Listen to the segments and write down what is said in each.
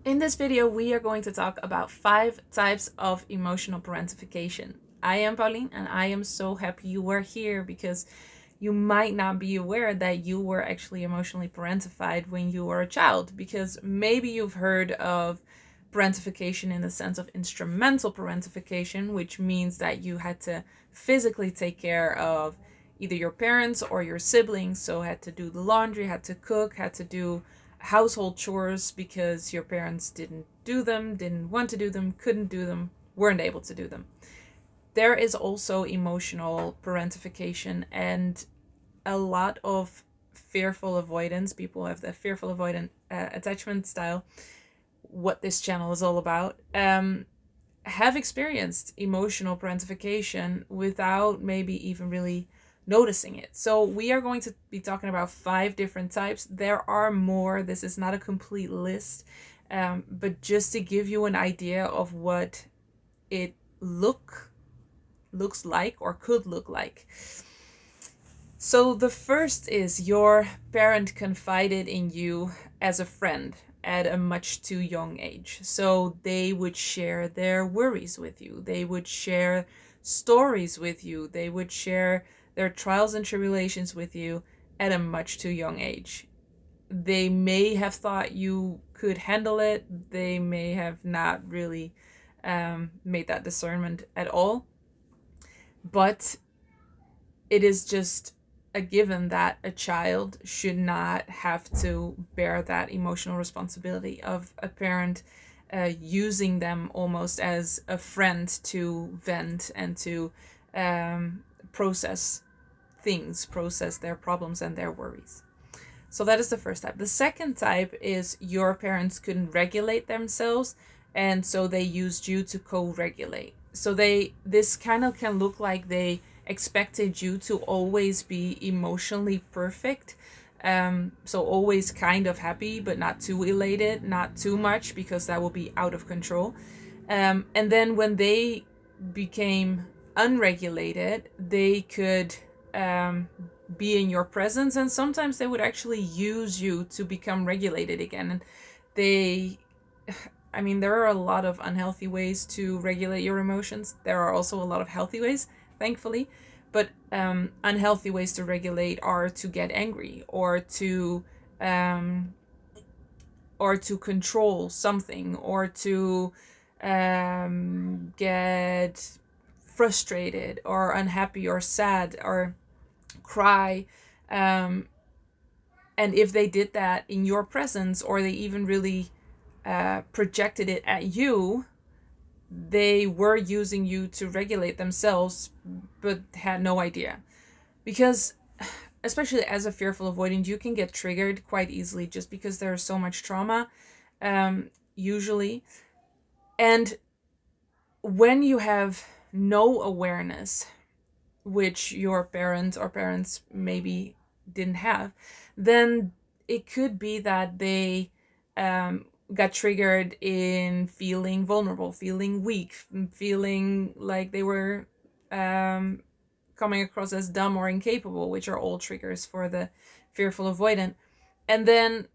In this video, we are going to talk about 5 types of emotional parentification. I am Pauline, and I am so happy you are here because you might not be aware that you were actually emotionally parentified when you were a child, because maybe you've heard of parentification in the sense of instrumental parentification, which means that you had to physically take care of either your parents or your siblings, so had to do the laundry, had to cook, had to do household chores because your parents didn't do them, didn't want to do them, couldn't do them, weren't able to do them. There is also emotional parentification, and a lot of fearful avoidance, people have the fearful avoidant attachment style, what this channel is all about, have experienced emotional parentification without maybe even really noticing it. So we are going to be talking about 5 different types. There are more. This is not a complete list, but just to give you an idea of what it looks like or could look like. So the first is your parent confided in you as a friend at a much too young age. So they would share their worries with you. They would share stories with you. They would share their trials and tribulations with you at a much too young age. They may have thought you could handle it. They may have not really made that discernment at all. But it is just a given that a child should not have to bear that emotional responsibility of a parent using them almost as a friend to vent and to process things, process their problems and their worries. So that is the first type. The second type is your parents couldn't regulate themselves, and so they used you to co-regulate. So this kind of can look like they expected you to always be emotionally perfect. So always kind of happy, but not too elated, not too much, because that will be out of control. And then when they became unregulated, they could be in your presence, and sometimes they would actually use you to become regulated again. And there are a lot of unhealthy ways to regulate your emotions. There are also a lot of healthy ways, thankfully. But unhealthy ways to regulate are to get angry or to control something, or to get frustrated or unhappy or sad or cry. And if they did that in your presence, or they even really projected it at you, they were using you to regulate themselves, but had no idea. Because especially as a fearful avoidant, you can get triggered quite easily just because there's so much trauma, usually. And when you have no awareness, which your parents or parents maybe didn't have, then it could be that they got triggered in feeling vulnerable, feeling weak, feeling like they were coming across as dumb or incapable, which are all triggers for the fearful avoidant. And then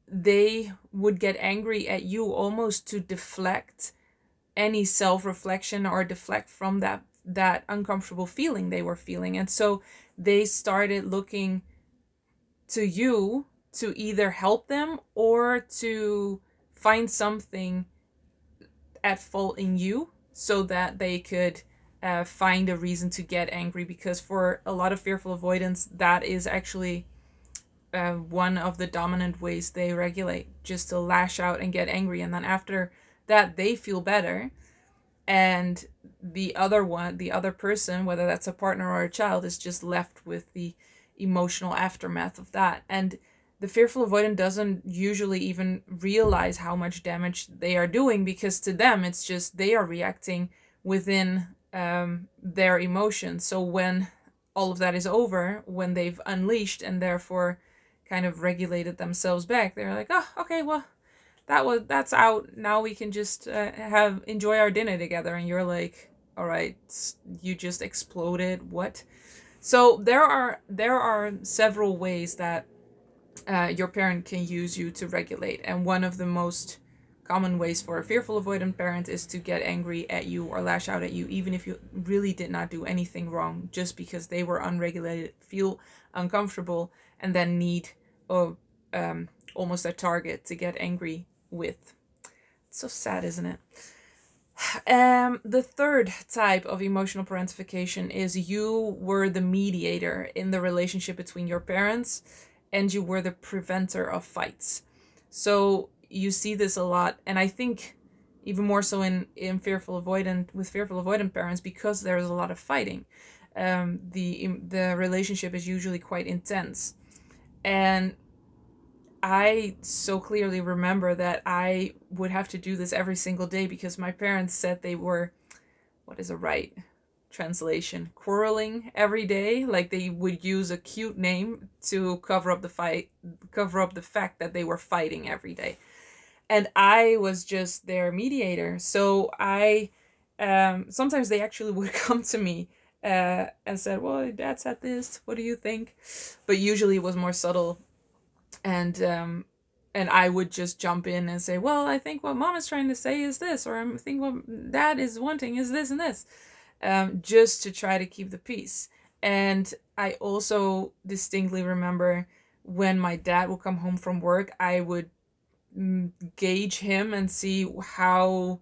they would get angry at you almost to deflect any self-reflection or deflect from that uncomfortable feeling they were feeling. And so they started looking to you to either help them or to find something at fault in you so that they could find a reason to get angry. Because for a lot of fearful avoidants, that is actually one of the dominant ways they regulate, just to lash out and get angry. And then after that, they feel better. And the other person, whether that's a partner or a child, is just left with the emotional aftermath of that. And the fearful avoidant doesn't usually even realize how much damage they are doing, because to them it's just they are reacting within their emotions. So when all of that is over, when they've unleashed and therefore kind of regulated themselves back, they're like, oh, okay, well, that's out. Now we can just enjoy our dinner together. And you're like, all right, you just exploded. What? So there are several ways that your parent can use you to regulate, and one of the most common ways for a fearful avoidant parent is to get angry at you or lash out at you, even if you really did not do anything wrong, just because they were unregulated, feel uncomfortable, and then need almost a target to get angry with. It's so sad, isn't it? The third type of emotional parentification is you were the mediator in the relationship between your parents, and you were the preventer of fights. So you see this a lot, and I think even more so in fearful avoidant parents, because there's a lot of fighting. The relationship is usually quite intense, and I so clearly remember that I would have to do this every single day because my parents said they were, what is a right translation, quarreling every day. Like they would use a cute name to cover up the fact that they were fighting every day. And I was just their mediator. So I, sometimes they actually would come to me and said, well, Dad said this, what do you think? But usually it was more subtle. And I would just jump in and say, well, I think what Mom is trying to say is this, or I think what Dad is wanting is this and this, just to try to keep the peace. And I also distinctly remember when my dad would come home from work, I would gauge him and see how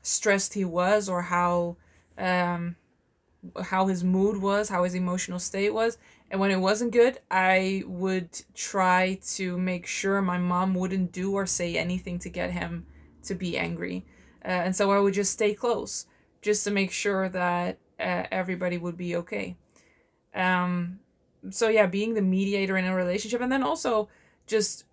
stressed he was, or how his mood was, how his emotional state was. And when it wasn't good, I would try to make sure my mom wouldn't do or say anything to get him to be angry. And so I would just stay close, just to make sure that everybody would be okay. So yeah, being the mediator in a relationship, and then also just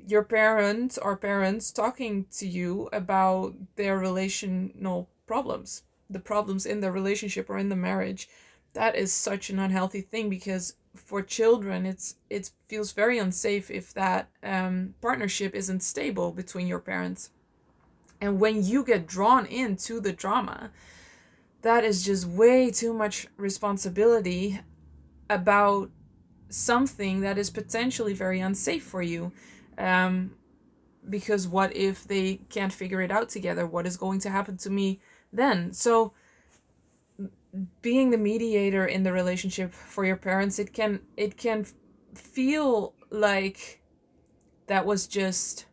your parent or parents talking to you about their relational problems, the problems in the relationship or in the marriage. That is such an unhealthy thing, because for children it feels very unsafe if that partnership isn't stable between your parents. And when you get drawn into the drama, that is just way too much responsibility about something that is potentially very unsafe for you. Because what if they can't figure it out together? What is going to happen to me then? So being the mediator in the relationship for your parents, it can feel like that was just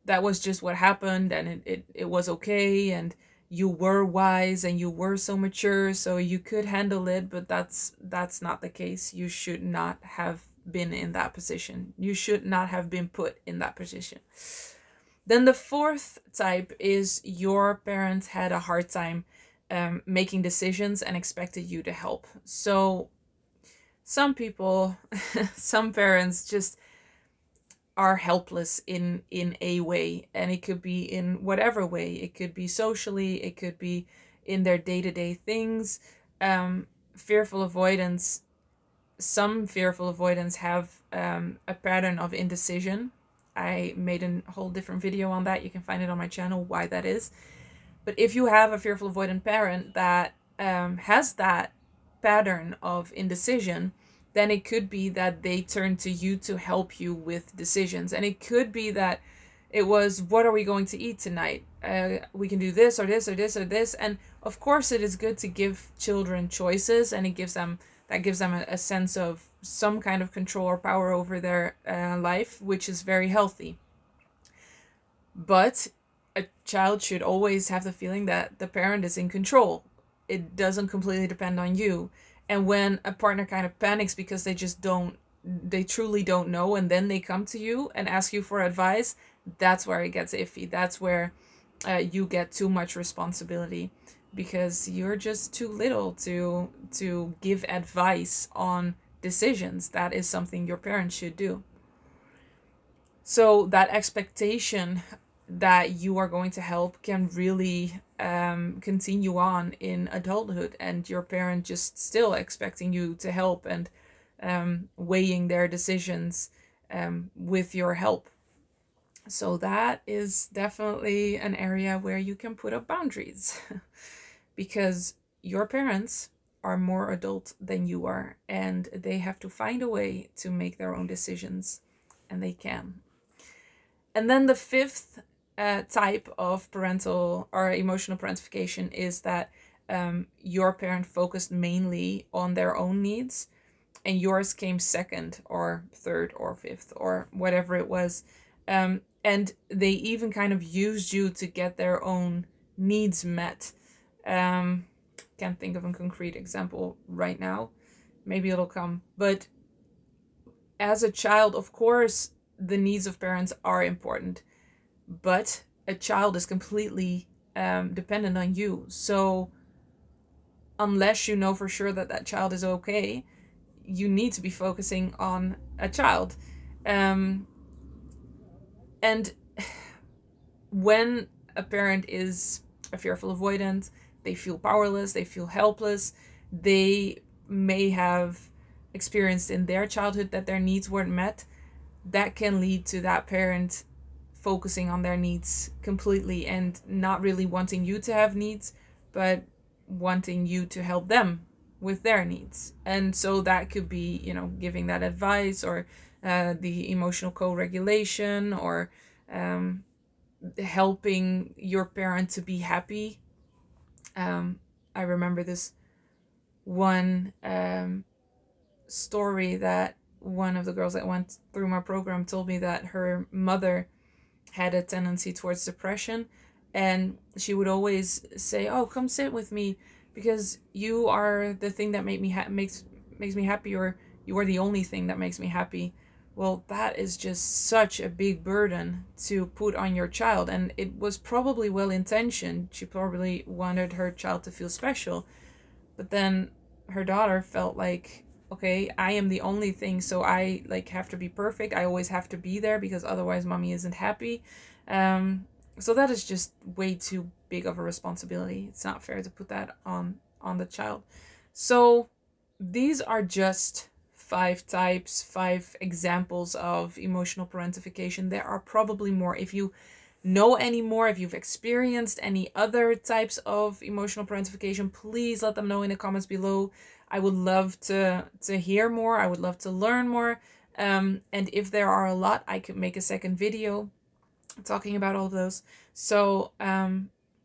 what happened, and it was okay, and you were wise and you were so mature so you could handle it. But that's not the case. You should not have been in that position. You should not have been put in that position. Then the fourth type is your parents had a hard time making decisions and expected you to help. So some people, some parents just are helpless in a way, and it could be in whatever way. It could be socially, it could be in their day-to-day things. Fearful avoidance, some fearful avoidants have a pattern of indecision. I made a whole different video on that. You can find it on my channel, why that is. But if you have a fearful avoidant parent that has that pattern of indecision, then it could be that they turn to you to help you with decisions. And it could be that it was, what are we going to eat tonight? We can do this or this or this or this. And of course it is good to give children choices, and it gives them a sense of some kind of control or power over their life, which is very healthy. But a child should always have the feeling that the parent is in control. It doesn't completely depend on you. And when a partner kind of panics because they truly don't know, and then they come to you and ask you for advice, that's where it gets iffy. That's where you get too much responsibility, because you're just too little to give advice on decisions. That is something your parents should do. So that expectation that you are going to help can really continue on in adulthood, and your parent just still expecting you to help and weighing their decisions with your help. So that is definitely an area where you can put up boundaries because your parents are more adult than you are, and they have to find a way to make their own decisions, and they can. And then the fifth type of parental or emotional parentification is that your parent focused mainly on their own needs, and yours came second or third or fifth or whatever it was. And they even kind of used you to get their own needs met. Can't think of a concrete example right now. Maybe it'll come. But as a child, of course, the needs of parents are important, but a child is completely dependent on you. So unless you know for sure that that child is okay, you need to be focusing on a child. And when a parent is a fearful avoidant, they feel powerless, they feel helpless, they may have experienced in their childhood that their needs weren't met. That can lead to that parent focusing on their needs completely and not really wanting you to have needs, but wanting you to help them with their needs. And so that could be, giving that advice, or the emotional co-regulation, or helping your parent to be happy. I remember this one story that one of the girls that went through my program told me, that her mother had a tendency towards depression, and she would always say, "Oh, come sit with me, because you are the thing that makes me happy, or you are the only thing that makes me happy." Well, that is just such a big burden to put on your child, and it was probably well intentioned. She probably wanted her child to feel special, but then her daughter felt like, okay, I am the only thing, so I have to be perfect. I always have to be there because otherwise mommy isn't happy. So that is just way too big of a responsibility. It's not fair to put that on the child. So these are just 5 types, 5 examples of emotional parentification. There are probably more. If you know any more, if you've experienced any other types of emotional parentification, please let them know in the comments below. I would love to hear more. I would love to learn more. And if there are a lot, I could make a second video talking about all of those. So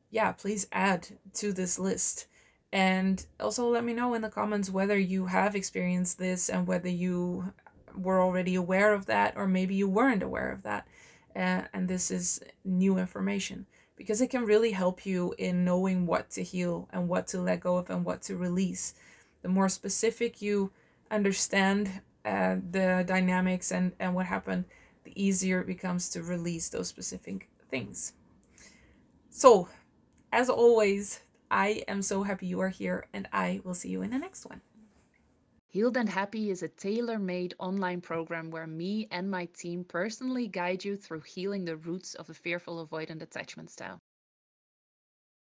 yeah, please add to this list. And also let me know in the comments whether you have experienced this and whether you were already aware of that, or maybe you weren't aware of that. And this is new information, because it can really help you in knowing what to heal and what to let go of and what to release. The more specific you understand the dynamics and what happened, the easier it becomes to release those specific things. So, as always, I am so happy you are here, and I will see you in the next one. Healed and Happy is a tailor-made online program where me and my team personally guide you through healing the roots of the fearful avoidant attachment style.